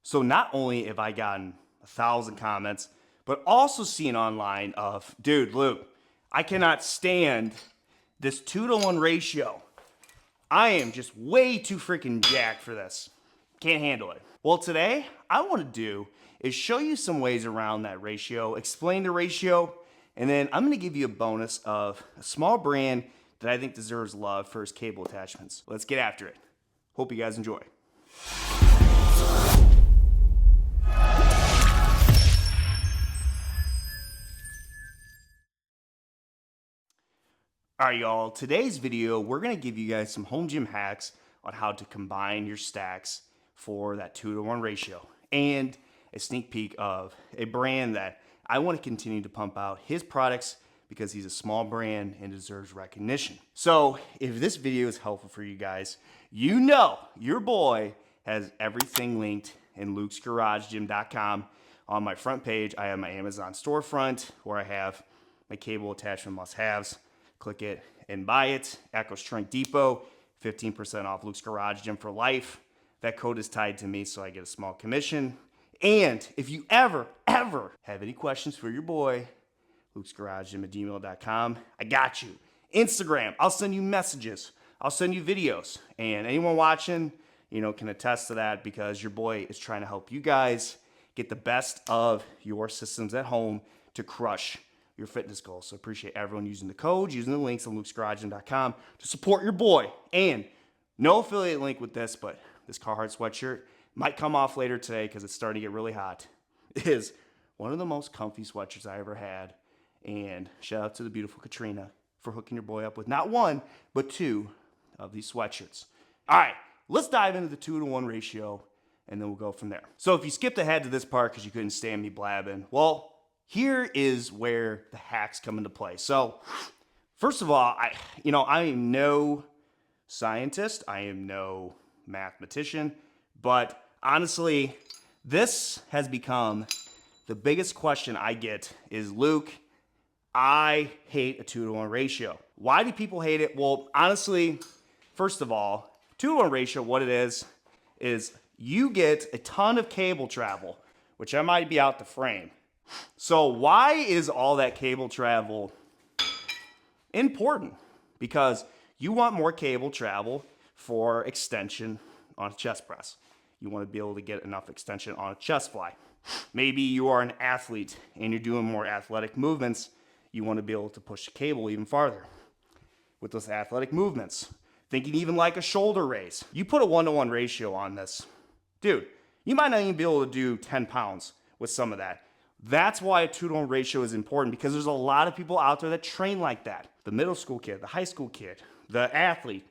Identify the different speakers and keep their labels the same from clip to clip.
Speaker 1: So not only have I gotten 1,000 comments, but also seen online of, dude, Luke, I cannot stand this 2-to-1 ratio. I am just way too freaking jacked for this. Can't handle it. Well, today, I want to do is show you some ways around that ratio, explain the ratio, and then I'm going to give you a bonus of a small brand that I think deserves love for its cable attachments. Let's get after it. Hope you guys enjoy. All right, y'all, today's video, we're gonna give you guys some home gym hacks on how to combine your stacks for that 2-to-1 ratio and a sneak peek of a brand that I wanna continue to pump out his products because he's a small brand and deserves recognition. So if this video is helpful for you guys, you know your boy has everything linked in lukesgaragegym.com. On my front page, I have my Amazon storefront where I have my cable attachment must-haves. Click it and buy it. Echo Strength Depot, 15% off Luke's Garage Gym for life. That code is tied to me, so I get a small commission. And if you ever have any questions for your boy, Luke's Garage Gym at gmail.com, I got you. Instagram, I'll send you messages. I'll send you videos. And anyone watching, can attest to that because your boy is trying to help you guys get the best of your systems at home to crush your fitness goals. So appreciate everyone using the codes, using the links on lukesgaragegym.com to support your boy. And no affiliate link with this, but this Carhartt sweatshirt might come off later today because it's starting to get really hot. It is one of the most comfy sweatshirts I ever had. And shout out to the beautiful Katrina for hooking your boy up with not one, but two of these sweatshirts. All right, let's dive into the 2-to-1 ratio and then we'll go from there. So if you skipped ahead to this part because you couldn't stand me blabbing, well, here is where the hacks come into play. So, first of all, I am no scientist, I am no mathematician, but honestly, this has become the biggest question I get is, Luke, I hate a 2-to-1 ratio. Why do people hate it? Well, honestly, first of all, 2-to-1 ratio, what it is you get a ton of cable travel, which I might be out the frame. So why is all that cable travel important? Because you want more cable travel for extension on a chest press. You want to be able to get enough extension on a chest fly. Maybe you are an athlete and you're doing more athletic movements. You want to be able to push the cable even farther with those athletic movements. Thinking even like a shoulder raise. You put a 1-to-1 ratio on this. Dude, you might not even be able to do 10 pounds with some of that. That's why a 2-to-1 ratio is important because there's a lot of people out there that train like that. The middle school kid, the high school kid, the athlete,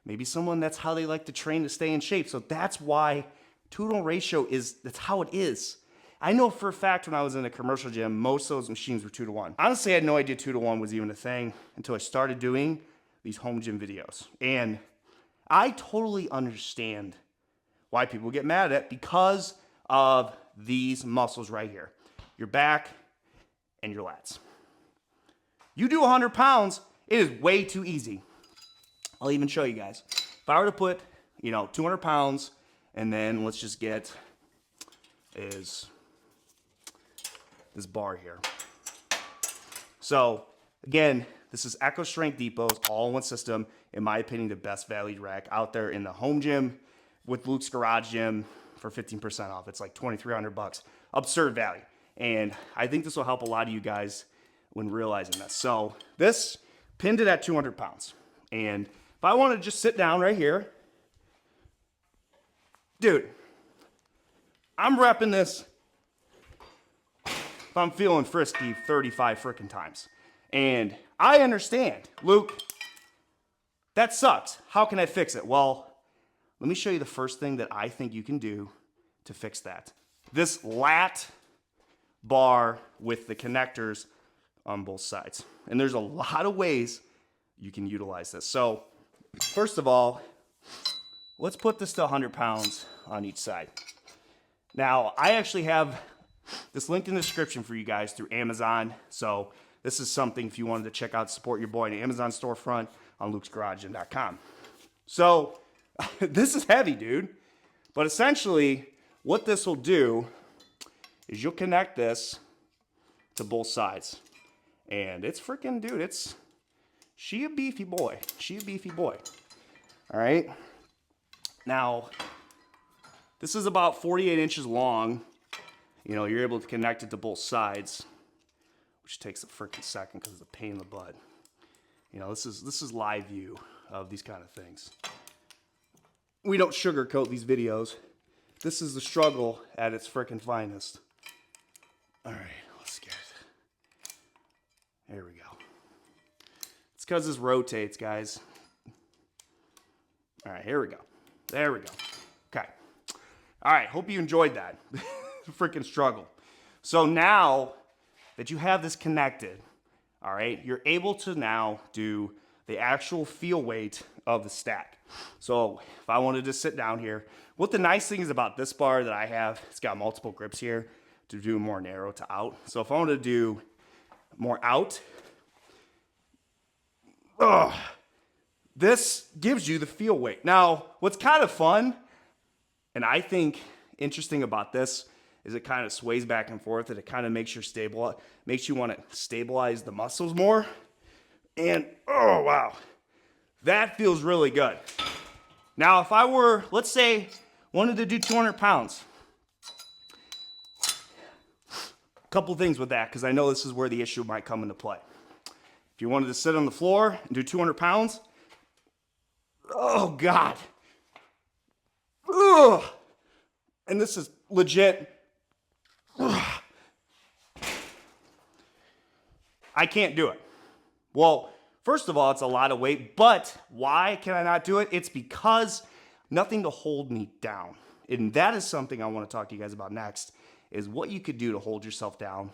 Speaker 1: maybe someone that's how they like to train to stay in shape. So that's why 2-to-1 ratio that's how it is. I know for a fact when I was in a commercial gym, most of those machines were 2-to-1. Honestly, I had no idea 2-to-1 was even a thing until I started doing these home gym videos. And I totally understand why people get mad at it because of these muscles right here. Your back and your lats. You do 100 pounds, it is way too easy. I'll even show you guys. If I were to put, 200 pounds, and then let's just get this bar here. So again, this is Echo Strength Depot's all-in-one system. In my opinion, the best valued rack out there in the home gym with Luke's Garage Gym for 15% off. It's like $2,300. Absurd value. And I think this will help a lot of you guys when realizing this. So this pinned it at 200 pounds. And if I want to just sit down right here, dude, I'm repping this if I'm feeling frisky 35 frickin' times. And I understand, Luke, that sucks. How can I fix it? Well, let me show you the first thing that I think you can do to fix that. This lat bar with the connectors on both sides. And there's a lot of ways you can utilize this. So first of all, let's put this to 100 pounds on each side. Now, I actually have this linked in the description for you guys through Amazon. So this is something if you wanted to check out, support your boy in the Amazon storefront on lukesgaragegym.com. So this is heavy, dude. But essentially, what this will do is you'll connect this to both sides. And it's freaking, dude, she a beefy boy. She a beefy boy. All right. Now, this is about 48 inches long. You know, you're able to connect it to both sides, which takes a freaking second because it's a pain in the butt. You know, this is live view of these kind of things. We don't sugarcoat these videos. This is the struggle at its freaking finest. All right, let's get it. There we go. It's because this rotates, guys. All right, here we go. There we go. Okay. All right, hope you enjoyed that. Freaking struggle. So now that you have this connected, all right, you're able to now do the actual feel weight of the stack. So if I wanted to sit down here, what the nice thing is about this bar that I have, it's got multiple grips here to do more narrow to out. So if I wanted to do more out, this gives you the feel weight. Now, what's kind of fun, and I think interesting about this, is it kind of sways back and forth, and it kind of makes you want to stabilize the muscles more. And oh wow, that feels really good. Now, if I were, let's say, wanted to do 200 pounds, a couple things with that, because I know this is where the issue might come into play. If you wanted to sit on the floor and do 200 pounds, oh God. Ugh. And this is legit. Ugh. I can't do it. Well, first of all, it's a lot of weight, but why can I not do it? It's because nothing to hold me down. And that is something I want to talk to you guys about next, is what you could do to hold yourself down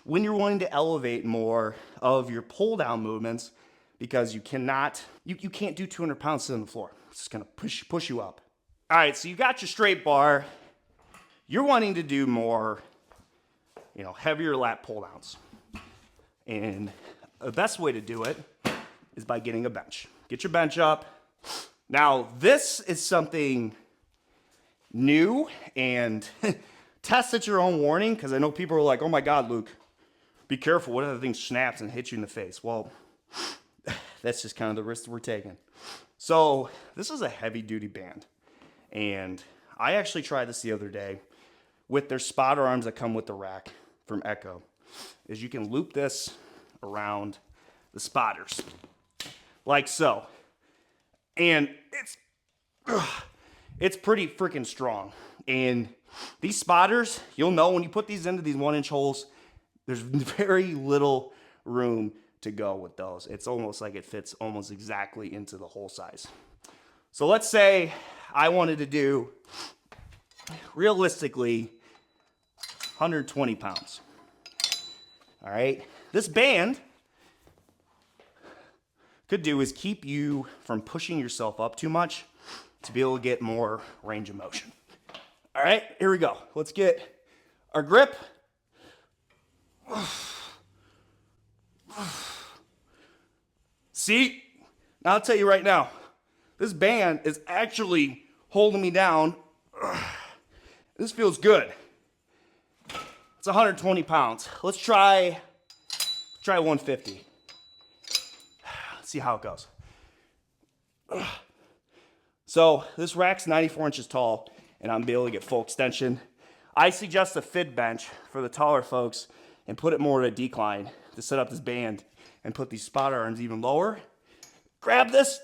Speaker 1: when you're wanting to elevate more of your pull down movements, because you can't do 200 pounds sitting on the floor. It's just gonna push you up. All right, so you got your straight bar. You're wanting to do more, you know, heavier lat pull downs. And the best way to do it is by getting a bench. Get your bench up. Now, this is something new, and test at your own warning, because I know people are like, oh my God, Luke, be careful. What if the thing snaps and hits you in the face? Well, that's just kind of the risk we're taking. So this is a heavy duty band. And I actually tried this the other day with their spotter arms that come with the rack from Echo. Is you can loop this around the spotters like so. And it's pretty freaking strong. And these spotters, you'll know when you put these into these 1-inch holes, there's very little room to go with those. It's almost like it fits almost exactly into the hole size. So let's say I wanted to do, realistically, 120 pounds. All right. This band could do is keep you from pushing yourself up too much to be able to get more range of motion. All right, here we go. Let's get our grip. See, now I'll tell you right now, this band is actually holding me down. This feels good. It's 120 pounds. Let's try 150. Let's see how it goes. So this rack's 94 inches tall, and I'm able to get full extension. I suggest a fid bench for the taller folks and put it more at a decline to set up this band and put these spotter arms even lower. Grab this.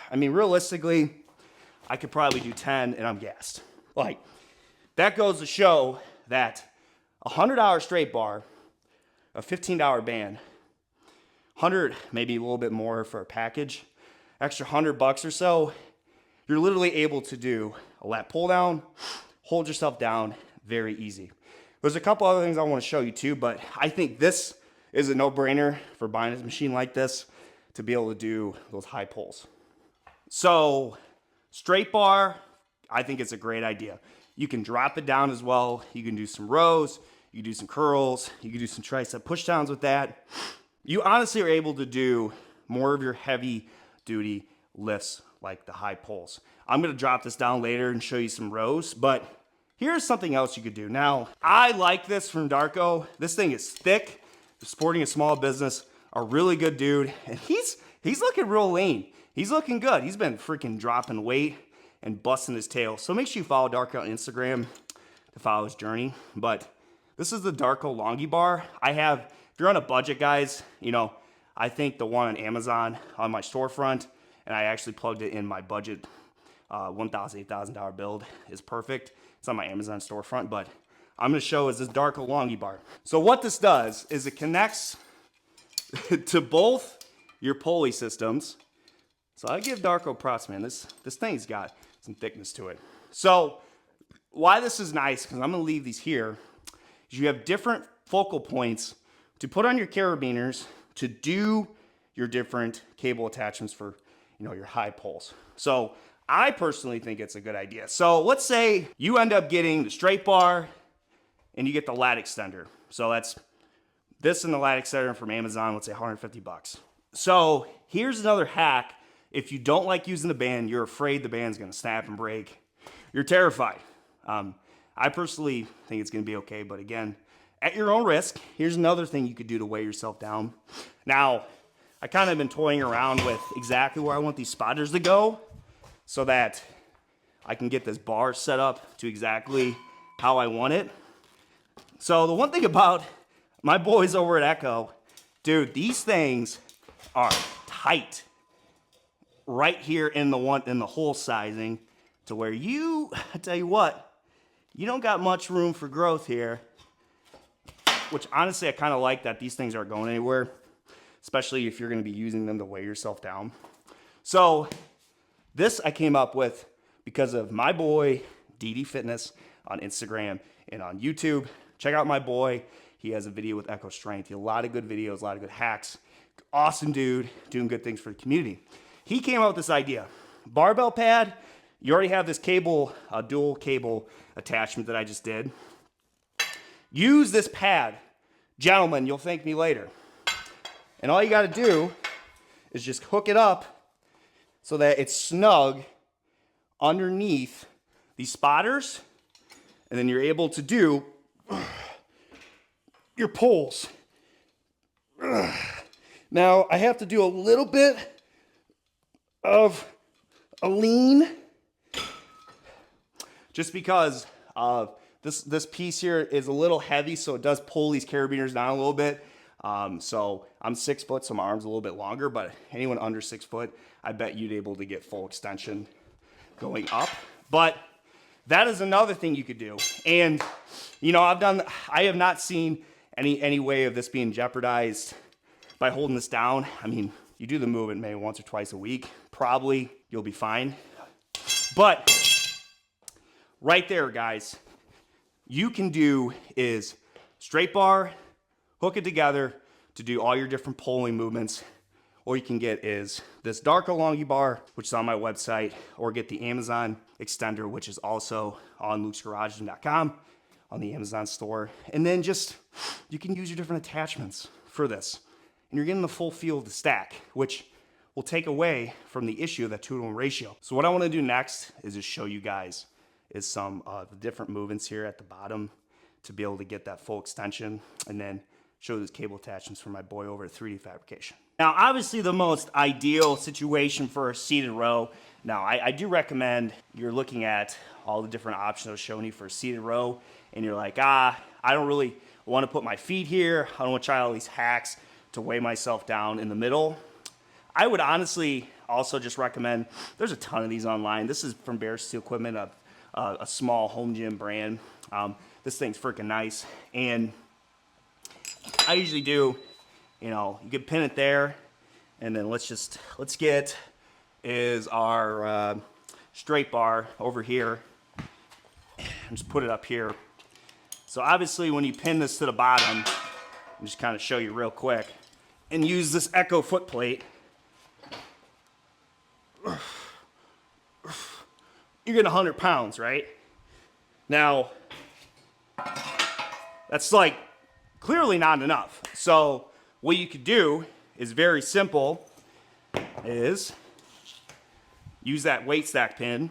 Speaker 1: I mean, realistically, I could probably do 10 and I'm gassed. Like, that goes to show that a $100 straight bar, a $15 band, 100, maybe a little bit more for a package, extra $100 or so, you're literally able to do a lat pull down, hold yourself down, very easy. There's a couple other things I want to show you too, but I think this is a no-brainer for buying a machine like this to be able to do those high pulls. So straight bar, I think it's a great idea. You can drop it down as well. You can do some rows. You You can do some curls. You can do some tricep pushdowns with that. You honestly are able to do more of your heavy duty lifts like the high pulls. I'm gonna drop this down later and show you some rows, but here's something else you could do. Now, I like this from Darko. This thing is thick, supporting a small business, a really good dude, and he's looking real lean. He's looking good. He's been freaking dropping weight and busting his tail. So make sure you follow Darko on Instagram to follow his journey. But this is the Darko Longy Bar. if you're on a budget, guys, you know, I think the one on Amazon on my storefront, and I actually plugged it in my budget, $1,000, $8,000 build is perfect. It's on my Amazon storefront, but I'm gonna show is this Darko Longy Bar. So what this does is it connects to both your pulley systems. So I give Darko props, man. This thing's got some thickness to it. So why this is nice, because I'm gonna leave these here, is you have different focal points to put on your carabiners to do your different cable attachments for, you know, your high pulls. So I personally think it's a good idea. So let's say you end up getting the straight bar and you get the lat extender. So that's this and the lat extender from Amazon, let's say 150 bucks. So here's another hack. If you don't like using the band, you're afraid the band's gonna snap and break, you're terrified. I personally think it's gonna be okay, but again, at your own risk, here's another thing you could do to weigh yourself down. Now, I kind of been toying around with exactly where I want these spotters to go so that I can get this bar set up to exactly how I want it. So the one thing about my boys over at Echo, dude, these things are tight right here in the hole sizing to where I tell you what, you don't got much room for growth here, which honestly I kind of like that these things aren't going anywhere, especially if you're going to be using them to weigh yourself down. So this I came up with because of my boy DD Fitness on Instagram and on YouTube. Check out my boy. He has a video with Echo Strength. He has a lot of good videos, a lot of good hacks. Awesome dude, doing good things for the community. He came up with this idea. Barbell pad, you already have this cable, dual cable attachment that I just did. Use this pad. Gentlemen, you'll thank me later. And all you gotta do is just hook it up so that it's snug underneath these spotters, and then you're able to do your pulls. Now, I have to do a little bit of a lean just because this piece here is a little heavy, so it does pull these carabiners down a little bit. So I'm 6 foot, so my arm's a little bit longer, but anyone under 6 foot, I bet you'd be able to get full extension going up. But that is another thing you could do. And you know, I have not seen any way of this being jeopardized by holding this down. I mean, you do the movement maybe once or twice a week, probably you'll be fine. But right there, guys, you can do is straight bar, hook it together to do all your different pulling movements. Or you can get is this Darko Longy Bar, which is on my website, or get the Amazon extender, which is also on lukesgarageGym.com on the Amazon store. And then just, you can use your different attachments for this. And you're getting the full feel of the stack, which will take away from the issue of that 2-to-1 ratio. So what I wanna do next is just show you guys is some of the different movements here at the bottom to be able to get that full extension, and then show those cable attachments for my boy over at 3D Fabrication. Now, obviously the most ideal situation for a seated row, now I do recommend you're looking at all the different options I was showing you for a seated row, and you're like, I don't really want to put my feet here. I don't want to try all these hacks to weigh myself down in the middle. I would honestly also just recommend, there's a ton of these online. This is from Bear Steel Equipment, a small home gym brand. This thing's freaking nice. And I usually do, you know, you can pin it there, and then let's get is our straight bar over here, and just put it up here. So obviously when you pin this to the bottom, I'll just kind of show you real quick, and use this Echo foot plate, you're getting 100 pounds, right? Now, That's like clearly not enough. So what you could do is very simple, is use that weight stack pin,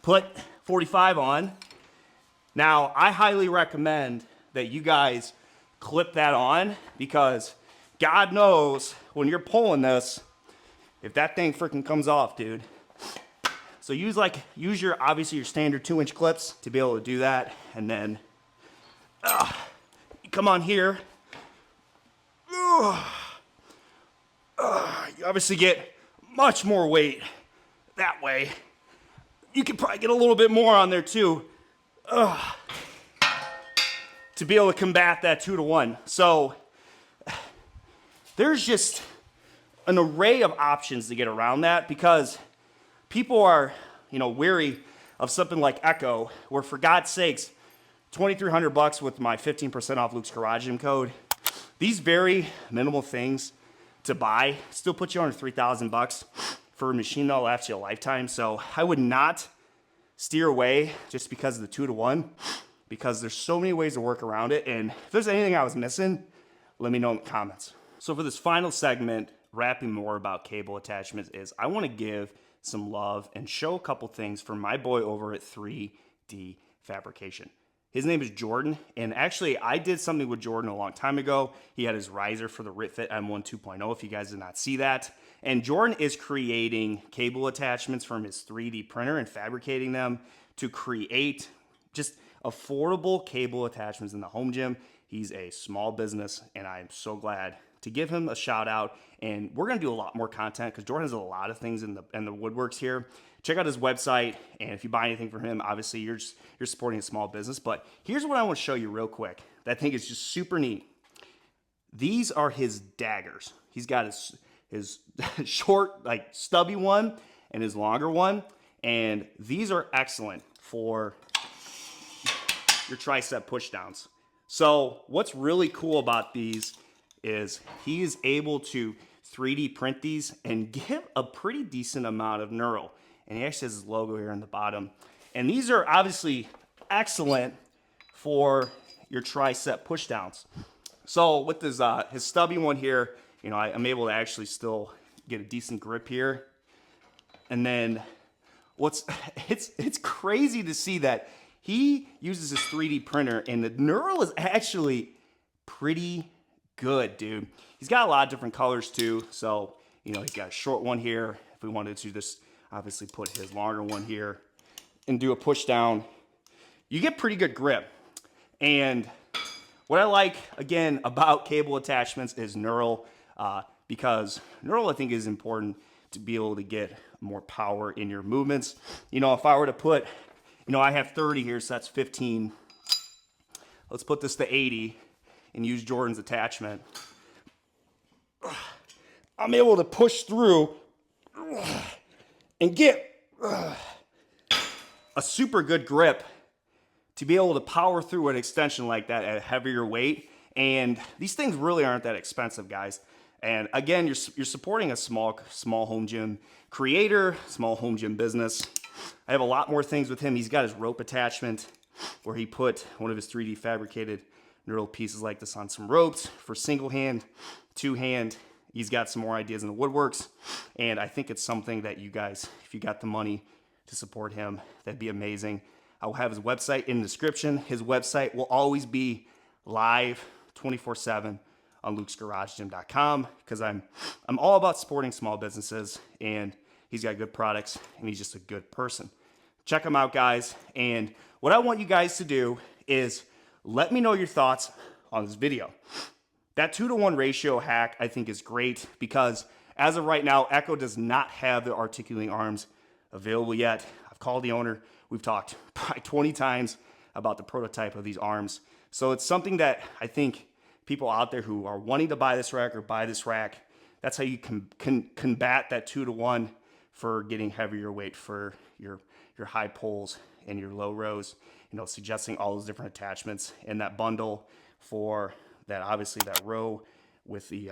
Speaker 1: put 45 on. Now, I highly recommend that you guys clip that on, because God knows when you're pulling this, if that thing freaking comes off, dude. So use your, obviously your standard 2-inch clips to be able to do that. And then you come on here. You obviously get much more weight that way. You could probably get a little bit more on there too, to be able to combat that 2-to-1. So there's just an array of options to get around that, because people are, weary of something like Echo, where for God's sakes, $2,300 with my 15% off Luke's Garage Gym code. These very minimal things to buy still put you under $3,000 for a machine that'll last you a lifetime. So I would not steer away just because of the 2-to-1, because there's so many ways to work around it. And if there's anything I was missing, let me know in the comments. So for this final segment, rapping more about cable attachments, is I want to give some love and show a couple things from my boy over at 3D Fabrication. His name is Jordan, and actually I did something with Jordan a long time ago. He had his riser for the RitFit M1 2.0, if you guys did not see that. And Jordan is creating cable attachments from his 3D printer and fabricating them to create just affordable cable attachments in the home gym. He's a small business, and I'm so glad to give him a shout out. And we're gonna do a lot more content, because Jordan has a lot of things in the woodworks here. Check out his website, and if you buy anything from him, obviously you're supporting a small business. But here's what I want to show you real quick that I think is just super neat. These are his daggers. He's got his short, like stubby one, and his longer one, and these are excellent for your tricep pushdowns. So what's really cool about these is he is able to 3D print these and give a pretty decent amount of knurl. And he actually has his logo here on the bottom. And these are obviously excellent for your tricep pushdowns. So with his stubby one here, I'm able to actually still get a decent grip here. And then it's crazy to see that he uses his 3D printer, and the knurl is actually pretty good, dude. He's got a lot of different colors too. So, he's got a short one here. If we wanted to just obviously put his longer one here and do a push down, you get pretty good grip. And what I like, again, about cable attachments is knurl, because knurl, I think, is important to be able to get more power in your movements. If I were to put, I have 30 here, so that's 15. Let's put this to 80 and use Jordan's attachment. I'm able to push through and get a super good grip to be able to power through an extension like that at a heavier weight. And these things really aren't that expensive, guys. And again, you're supporting a small home gym creator, small home gym business. I have a lot more things with him. He's got his rope attachment where he put one of his 3D fabricated knurled pieces like this on some ropes for single hand, 2-hand. He's got some more ideas in the woodworks, and I think it's something that you guys, if you got the money to support him, that'd be amazing. I will have his website in the description. His website will always be live 24/7 on lukesgaragegym.com, because I'm all about supporting small businesses, and he's got good products, and he's just a good person. Check him out, guys. And what I want you guys to do is let me know your thoughts on this video. That 2-to-1 ratio hack, I think, is great, because as of right now, Echo does not have the articulating arms available yet. I've called the owner. We've talked probably 20 times about the prototype of these arms. So it's something that I think people out there who are wanting to buy this rack or buy this rack, that's how you can combat that 2-to-1 for getting heavier weight for your high pulls and your low rows. Suggesting all those different attachments in that bundle for that, obviously that row with the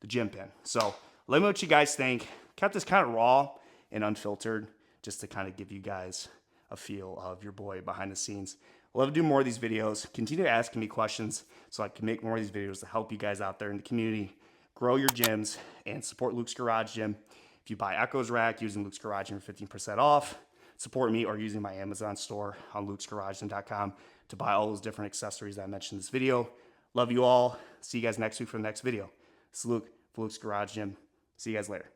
Speaker 1: gym pin. So let me know what you guys think. Kept this kind of raw and unfiltered, just to kind of give you guys a feel of your boy behind the scenes. I love to do more of these videos. Continue asking me questions so I can make more of these videos to help you guys out there in the community grow your gyms and support Luke's Garage Gym. If you buy Echo's Rack using Luke's Garage Gym for 15% off, support me or using my Amazon store on lukesgaragegym.com to buy all those different accessories that I mentioned in this video. Love you all. See you guys next week for the next video. This is Luke for Luke's Garage Gym. See you guys later.